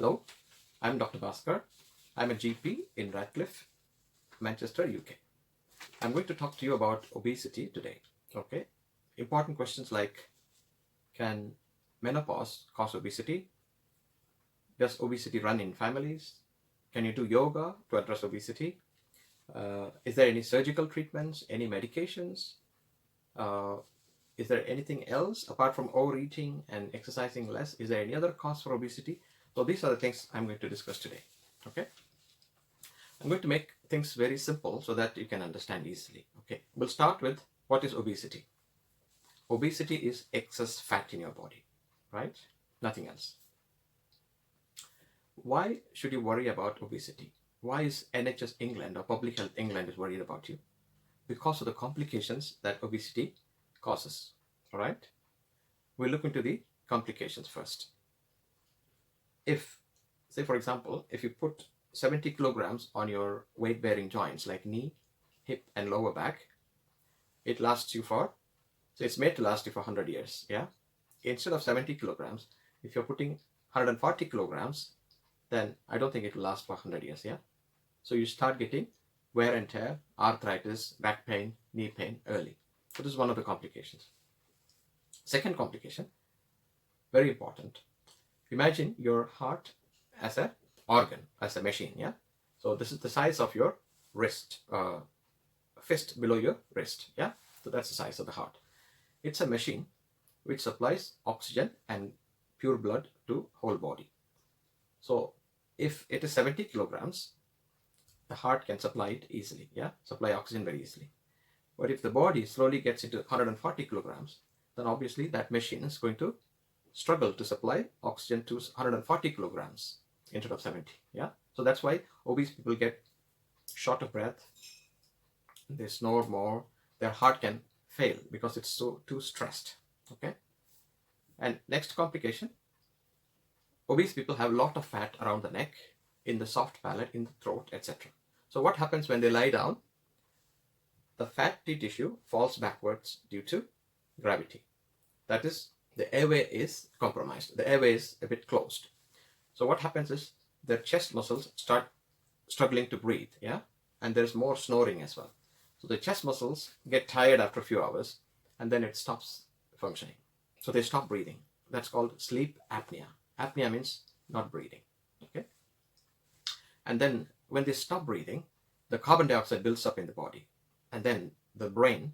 Hello, I'm Dr. Bhaskar. I'm a GP in Radcliffe, Manchester, UK. I'm going to talk to you about obesity today. Okay, important questions like, can menopause cause obesity? Does obesity run in families? Can you do yoga to address obesity? Is there any surgical treatments, any medications? Is there anything else apart from overeating and exercising less? Is there any other cause for obesity? So these are the things I'm going to discuss today. Okay, I'm going to make things very simple so that you can understand easily. Okay, we'll start with what is obesity. Obesity is excess fat in your body, right? Nothing else. Why should you worry about obesity? Why is NHS England or Public Health England is worried about you? Because of the complications that obesity causes. All right, we'll look into the complications first. If, say for example, if you put 70 kilograms on your weight-bearing joints like knee, hip, and lower back, it lasts you for, so it's made to last you for 100 years. Yeah. Instead of 70 kilograms, if you're putting 140 kilograms, then I don't think it will last for 100 years. Yeah. So you start getting wear and tear, arthritis, back pain, knee pain early. So this is one of the complications. Second complication, very important. Imagine your heart as an organ, as a machine. Yeah. So this is the size of your wrist, fist below your wrist. Yeah. So that's the size of the heart. It's a machine which supplies oxygen and pure blood to whole body. So if it is 70 kilograms, the heart can supply it easily. Yeah. Supply oxygen very easily. But if the body slowly gets into 140 kilograms, then obviously that machine is going to struggle to supply oxygen to 140 kilograms instead of 70. Yeah. So that's why obese people get short of breath, they snore more, their heart can fail because it's too stressed. Okay. And next complication, obese people have a lot of fat around the neck, in the soft palate, in the throat, etc. So what happens when they lie down? The fatty tissue falls backwards due to gravity. That is, the airway is compromised. The airway is a bit closed. So what happens is their chest muscles start struggling to breathe. Yeah. And there's more snoring as well. So the chest muscles get tired after a few hours and then it stops functioning. So they stop breathing. That's called sleep apnea. Apnea means not breathing. Okay. And then when they stop breathing, the carbon dioxide builds up in the body. And then the brain,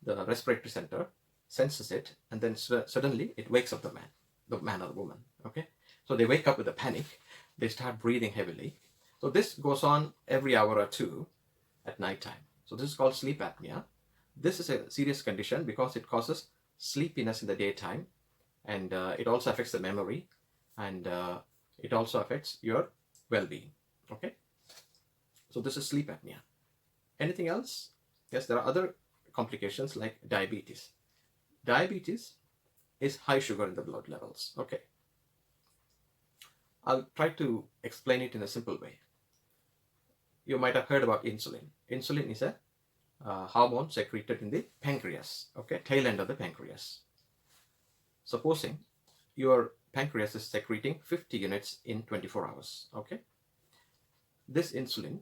the respiratory center, senses it, and then suddenly it wakes up the man or the woman. Okay. So they wake up with a panic. They start breathing heavily. So this goes on every hour or two at night time. So this is called sleep apnea. This is a serious condition because it causes sleepiness in the daytime, and it also affects the memory, and it also affects your well-being. Okay. So this is sleep apnea. Anything else? Yes, there are other complications like diabetes. Diabetes is high sugar in the blood levels. Okay. I'll try to explain it in a simple way. You might have heard about insulin. Insulin is a hormone secreted in the pancreas, okay, tail end of the pancreas. Supposing your pancreas is secreting 50 units in 24 hours, okay. This insulin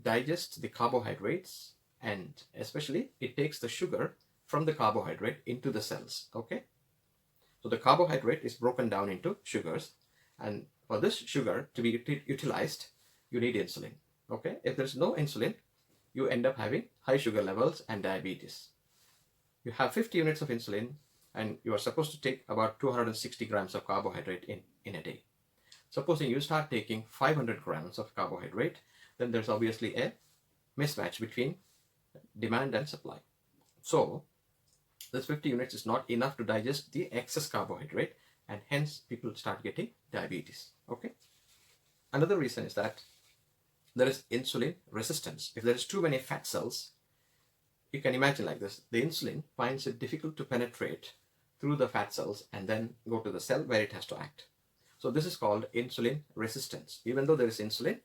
digests the carbohydrates, and especially it takes the sugar from the carbohydrate into the cells. Okay. So the carbohydrate is broken down into sugars, and for this sugar to be utilized, you need insulin. Okay. If there's no insulin, you end up having high sugar levels and diabetes. You have 50 units of insulin, and you are supposed to take about 260 grams of carbohydrate in a day. Supposing you start taking 500 grams of carbohydrate, then there's obviously a mismatch between demand and supply. So this 50 units is not enough to digest the excess carbohydrate, and hence people start getting diabetes. Okay. Another reason is that there is insulin resistance. If there is too many fat cells, you can imagine like this. The insulin finds it difficult to penetrate through the fat cells and then go to the cell where it has to act. So this is called insulin resistance. Even though there is insulin,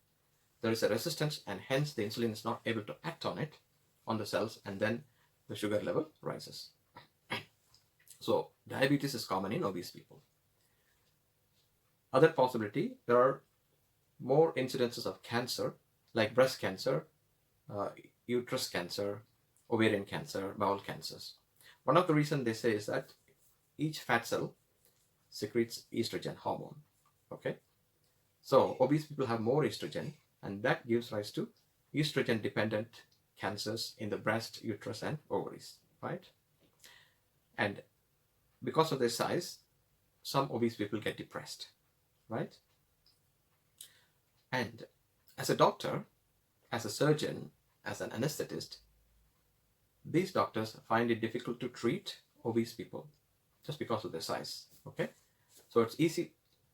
there is a resistance, and hence the insulin is not able to act on it, on the cells, and then the sugar level rises. So diabetes is common in obese people. Other possibility, there are more incidences of cancer, like breast cancer, uterus cancer, ovarian cancer, bowel cancers. One of the reasons they say is that each fat cell secretes estrogen hormone. Okay, so obese people have more estrogen, and that gives rise to estrogen dependent cancers in the breast, uterus, and ovaries, right? And because of their size, some obese people get depressed, right? And as a doctor, as a surgeon, as an anesthetist, these doctors find it difficult to treat obese people just because of their size. Okay, so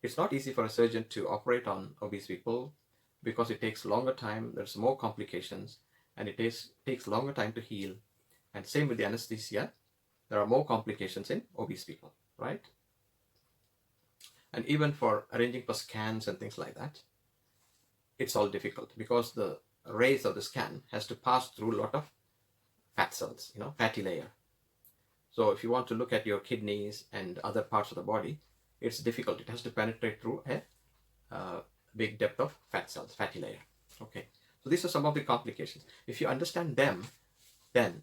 it's not easy for a surgeon to operate on obese people because it takes longer time, there's more complications, and it takes longer time to heal. And same with the anesthesia, there are more complications in obese people, right? And even for arranging for scans and things like that, it's all difficult because the rays of the scan has to pass through a lot of fat cells, fatty layer. So if you want to look at your kidneys and other parts of the body, it's difficult. It has to penetrate through a big depth of fat cells, fatty layer. Okay, so these are some of the complications. If you understand them, then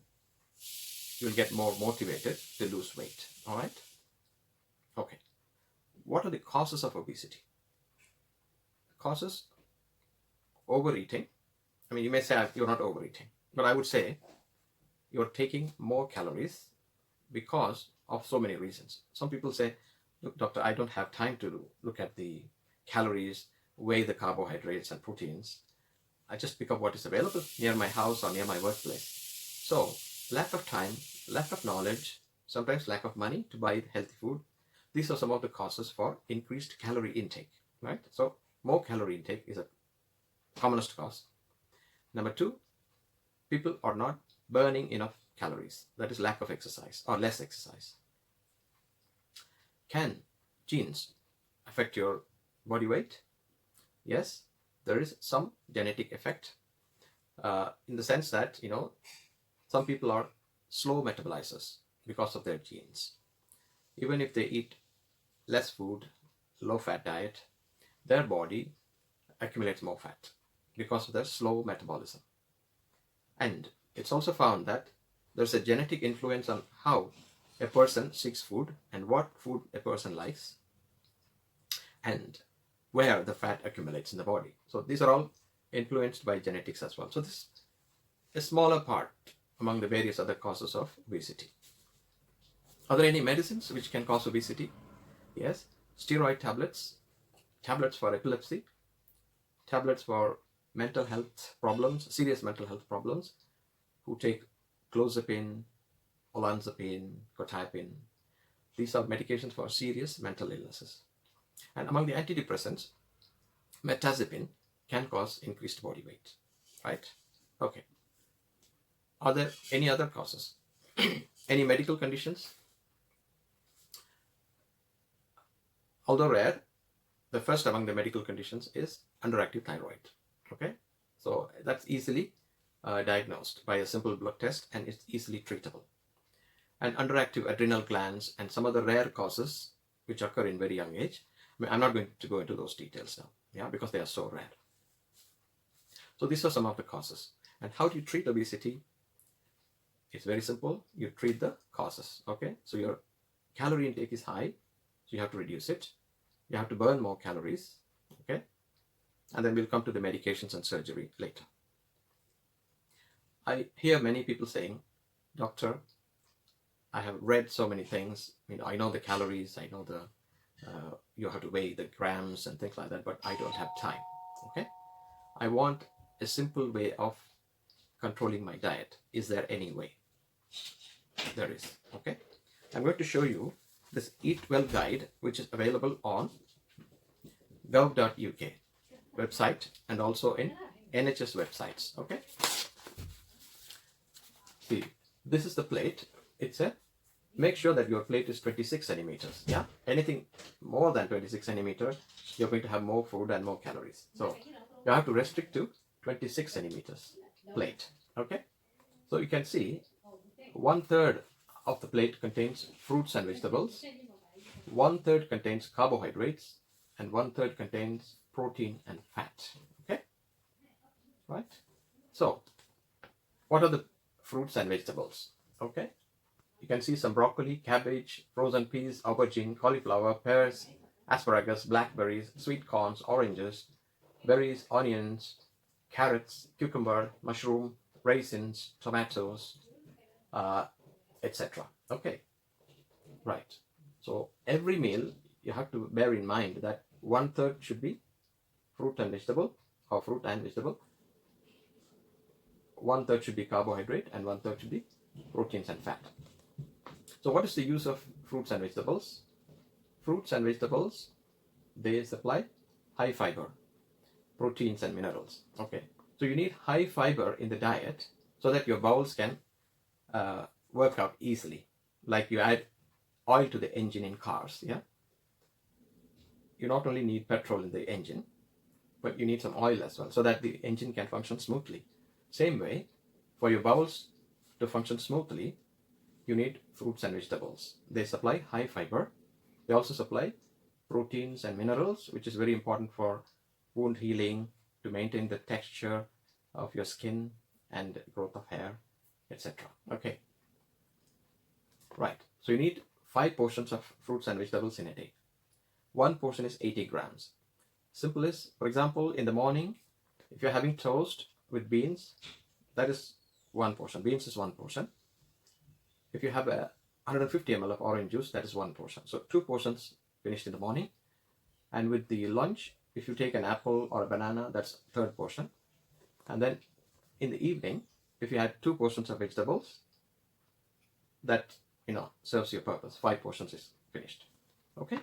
you'll get more motivated to lose weight. All right. Okay, what are the causes of obesity? Causes: overeating. I mean, you may say you're not overeating, but I would say you're taking more calories because of so many reasons. Some people say, look, doctor, I don't have time to look at the calories, weigh the carbohydrates and proteins. I just pick up what is available near my house or near my workplace. So lack of time, lack of knowledge, sometimes lack of money to buy healthy food. These are some of the causes for increased calorie intake, right? So more calorie intake is a commonest cause. Number two, people are not burning enough calories. That is lack of exercise or less exercise. Can genes affect your body weight? Yes, there is some genetic effect in the sense that, some people are slow metabolizers because of their genes. Even if they eat less food, low fat diet, their body accumulates more fat because of their slow metabolism. And it's also found that there's a genetic influence on how a person seeks food and what food a person likes and where the fat accumulates in the body. So these are all influenced by genetics as well. So this is a smaller part among the various other causes of obesity. Are there any medicines which can cause obesity? Yes, steroid tablets, tablets for epilepsy, tablets for mental health problems, serious mental health problems, who take clozapine, olanzapine, quetiapine. These are medications for serious mental illnesses. And among the antidepressants, MIATAZEPINE can cause increased body weight, right? Okay. Are there any other causes? Any medical conditions? Although rare, the first among the medical conditions is underactive thyroid. Okay, so that's easily diagnosed by a simple blood test and it's easily treatable. And underactive adrenal glands and some other rare causes which occur in very young age. I'm not going to go into those details now, because they are so rare. So these are some of the causes. And how do you treat obesity? It's very simple. You treat the causes. Okay, so your calorie intake is high, so you have to reduce it. You have to burn more calories. Okay, and then we'll come to the medications and surgery later. I hear many people saying, doctor, I have read so many things. I know the calories, I know the you have to weigh the grams and things like that, but I don't have time. Okay, I want a simple way of controlling my diet. Is there any way? There is. Okay, I'm going to show you this Eat Well guide, which is available on gov.uk website and also in NHS websites. Okay, see, this is the plate. It's a make sure that your plate is 26 centimeters. Yeah, anything more than 26 centimeters, you're going to have more food and more calories. So you have to restrict to 26 centimeters plate. Okay, so you can see 1/3 of the plate contains fruits and vegetables, 1/3 contains carbohydrates, and 1/3 contains protein and fat. Okay, right? So what are the fruits and vegetables? Okay, you can see some broccoli, cabbage, frozen peas, aubergine, cauliflower, pears, asparagus, blackberries, sweet corns, oranges, berries, onions, carrots, cucumber, mushroom, raisins, tomatoes, etc. Okay, right. So every meal you have to bear in mind that 1/3 should be fruit and vegetable, or fruit and vegetable. 1/3 should be carbohydrate, and 1/3 should be proteins and fat. So what is the use of fruits and vegetables? Fruits and vegetables, they supply high fiber, proteins and minerals. Okay, so you need high fiber in the diet so that your bowels can work out easily. Like you add oil to the engine in cars, yeah? You not only need petrol in the engine, but you need some oil as well so that the engine can function smoothly. Same way, for your bowels to function smoothly, you need fruits and vegetables. They supply high fiber. They also supply proteins and minerals, which is very important for wound healing, to maintain the texture of your skin and growth of hair, etc. Okay, right. So you need 5 portions of fruits and vegetables in a day. 1 portion is 80 grams. Simple is, for example, in the morning, if you're having toast with beans, that is 1 portion. Beans is 1 portion. If you have a 150 ml of orange juice, that is 1 portion. So 2 portions finished in the morning. And with the lunch, if you take an apple or a banana, that's 3rd portion. And then in the evening, if you had 2 portions of vegetables, that, serves your purpose. 5 portions is finished. Okay.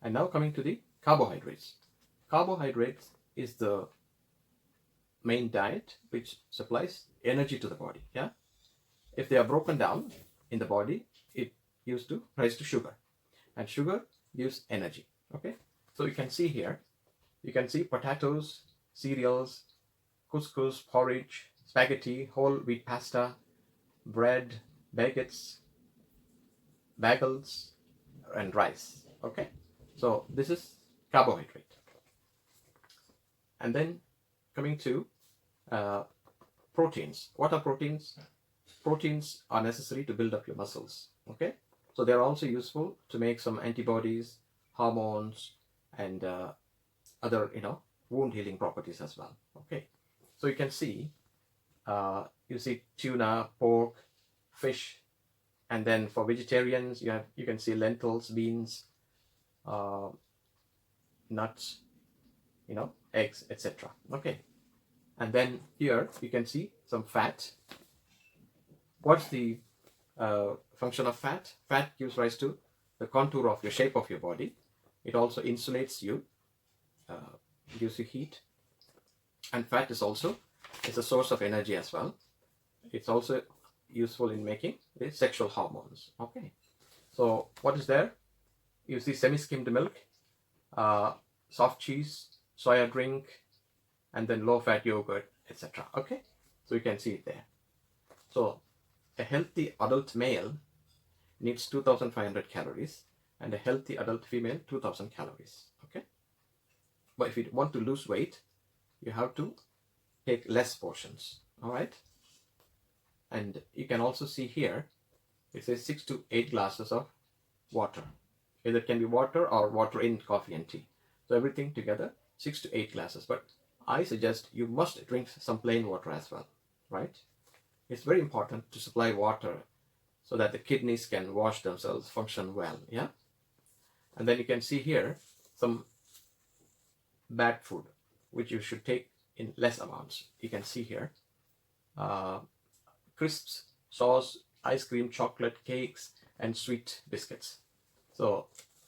And now coming to the carbohydrates. Carbohydrates is the main diet which supplies energy to the body. Yeah. If they are broken down in the body, it gives rise to sugar, and sugar gives energy. Okay. So you can see here, you can see potatoes, cereals, couscous, porridge, spaghetti, whole wheat pasta, bread, baguettes, bagels, and rice. Okay. So this is carbohydrate. And then coming to proteins. What are proteins? Proteins are necessary to build up your muscles. Okay. So they're also useful to make some antibodies, hormones, and other, wound healing properties as well. Okay. So you can see, tuna, pork, fish, and then for vegetarians, you can see lentils, beans, nuts, eggs, etc. Okay. And then here you can see some fat. What's the function of fat? Fat gives rise to the contour of your shape of your body. It also insulates you, gives you heat, and fat is a source of energy as well. It's also useful in making the sexual hormones. Okay. So what is there? You see semi-skimmed milk, soft cheese, soya drink, and then low-fat yogurt, etc. Okay. So you can see it there. So a healthy adult male needs 2,500 calories, and a healthy adult female 2,000 calories. Okay. But if you want to lose weight, you have to take less portions. All right. And you can also see here, it says 6 to 8 glasses of water. Either it can be water or water in coffee and tea. So everything together, 6 to 8 glasses. But I suggest you must drink some plain water as well, right? It's very important to supply water so that the kidneys can wash themselves, function well, yeah? And then you can see here some bad food, which you should take in less amounts. You can see here, crisps, sauce, ice cream, chocolate, cakes, and sweet biscuits. So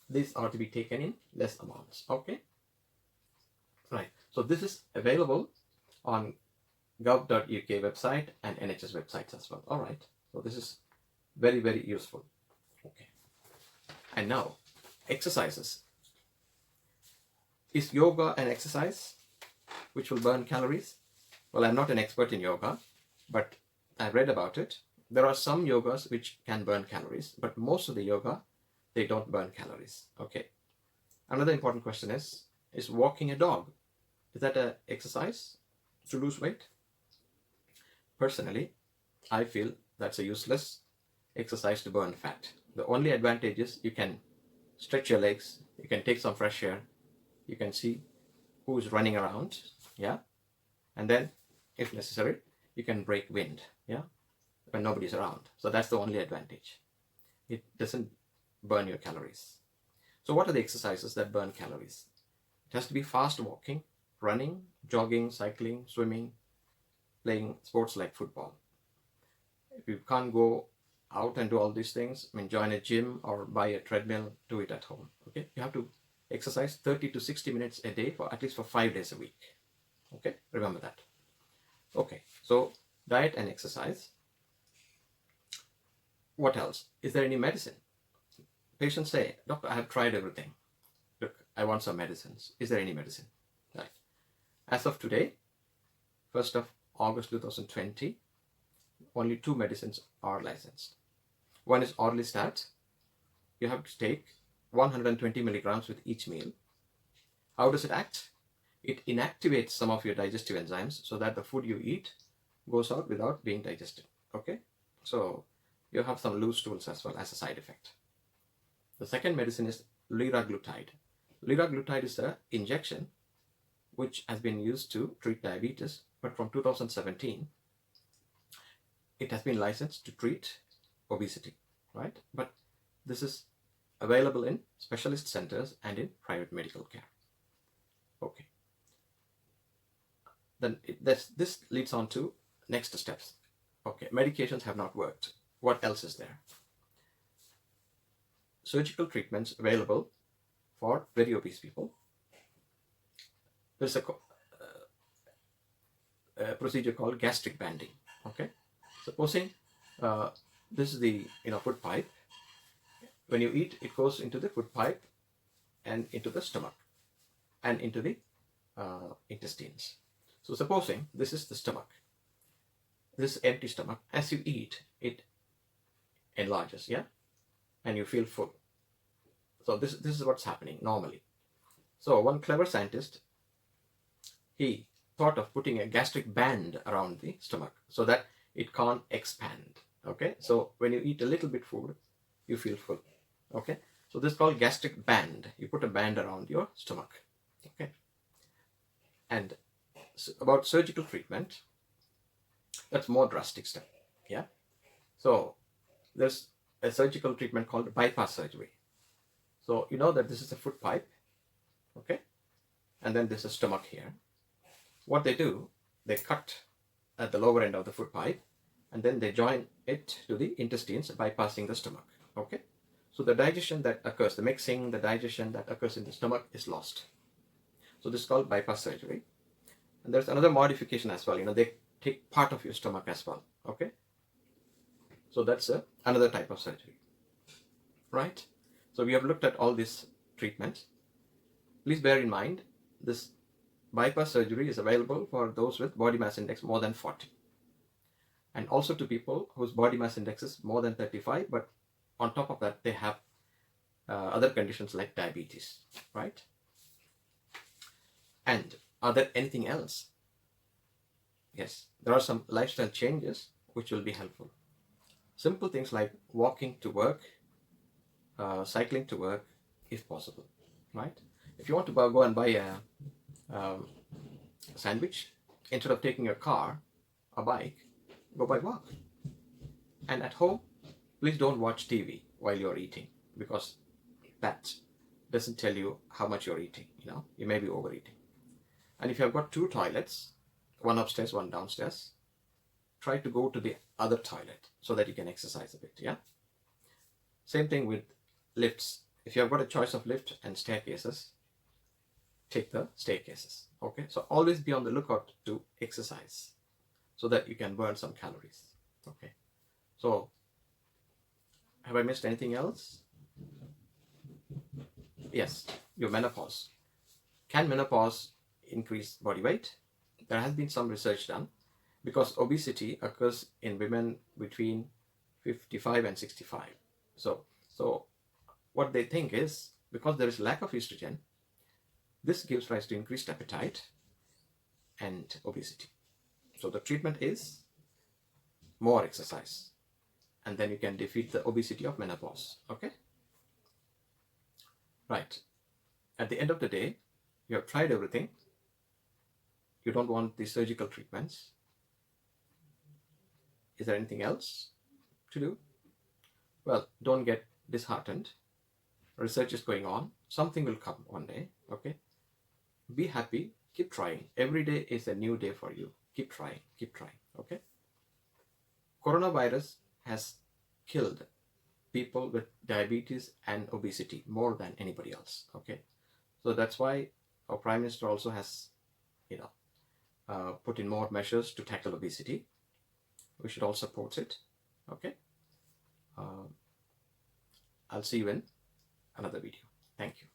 these are to be taken in less amounts. Okay. Right. So this is available on gov.uk website and NHS websites as well. All right. So this is very, very useful. Okay. And now, exercises. Is yoga an exercise which will burn calories? Well, I'm not an expert in yoga, but I read about it. There are some yogas which can burn calories, but most of the yoga, they don't burn calories. Okay. Another important question is walking a dog, is that an exercise to lose weight? Personally, I feel that's a useless exercise to burn fat. The only advantage is you can stretch your legs, you can take some fresh air, you can see who's running around, yeah, and then if necessary you can break wind, yeah, when nobody's around. So that's the only advantage. It doesn't burn your calories. So what are the exercises that burn calories? It has to be fast walking, running, jogging, cycling, swimming, playing sports like football. If you can't go out and do all these things, I mean, join a gym or buy a treadmill, do it at home. Okay, you have to exercise 30 to 60 minutes a day for at least for 5 days a week. Okay, remember that. Okay, so diet and exercise. What else? Is there any medicine? Patients say, doctor, I have tried everything. Look, I want some medicines. Is there any medicine? Right. As of today, 1st of August 2020, only 2 medicines are licensed. One is Orlistat. You have to take 120 milligrams with each meal. How does it act? It inactivates some of your digestive enzymes so that the food you eat goes out without being digested. Okay, so you have some loose stools as well as a side effect. The second medicine is liraglutide. Liraglutide is an injection which has been used to treat diabetes, but from 2017 it has been licensed to treat obesity, right? But this is available in specialist centers and in private medical care. Okay. Then this leads on to next steps. Okay, medications have not worked. What else is there? Surgical treatments available for very obese people. There's a procedure called gastric banding. Okay, supposing this is the food pipe. When you eat, it goes into the food pipe and into the stomach and into the intestines. So supposing this is the stomach, this empty stomach, as you eat, it enlarges, yeah, and you feel full. So this is what's happening normally. So one clever scientist, he thought of putting a gastric band around the stomach so that it can't expand. Okay, so when you eat a little bit food, you feel full. Okay, so this is called gastric band. You put a band around your stomach. Okay, and about surgical treatment, that's more drastic step. Yeah, so there's a surgical treatment called bypass surgery. So you know that this is a food pipe, okay, and then there's a stomach here. What they do, they cut at the lower end of the food pipe, and then they join it to the intestines, bypassing the stomach. Okay, so the digestion that occurs, the mixing, the digestion that occurs in the stomach is lost. So this is called bypass surgery. And there's another modification as well. They take part of your stomach as well. Okay, so that's another type of surgery, right? So we have looked at all these treatments. Please bear in mind, this bypass surgery is available for those with body mass index more than 40, and also to people whose body mass index is more than 35, but on top of that they have other conditions like diabetes, right? And are there anything else? Yes, there are some lifestyle changes which will be helpful. Simple things like walking to work, cycling to work, if possible, right? If you want to go and buy a sandwich, instead of taking a car, a bike, go by walk. And at home, please don't watch TV while you're eating, because that doesn't tell you how much you're eating. You may be overeating. And if you have got 2 toilets, one upstairs, one downstairs, try to go to the other toilet so that you can exercise a bit. Yeah. Same thing with lifts. If you have got a choice of lift and staircases, take the staircases. Okay, so always be on the lookout to exercise so that you can burn some calories. Okay, so have I missed anything else? Yes, your menopause. Can menopause increase body weight? There has been some research done, because obesity occurs in women between 55 and 65. So what they think is, because there is lack of estrogen, this gives rise to increased appetite and obesity. So the treatment is more exercise, and then you can defeat the obesity of menopause. Okay? Right. At the end of the day, you have tried everything. You don't want the surgical treatments. Is there anything else to do? Well, don't get disheartened. Research is going on. Something will come one day. Okay? Be happy. Keep trying. Every day is a new day for you. Keep trying. Keep trying. Okay? Coronavirus has killed people with diabetes and obesity more than anybody else. Okay? So that's why our Prime Minister also has, put in more measures to tackle obesity. We should all support it. Okay? I'll see you in another video. Thank you.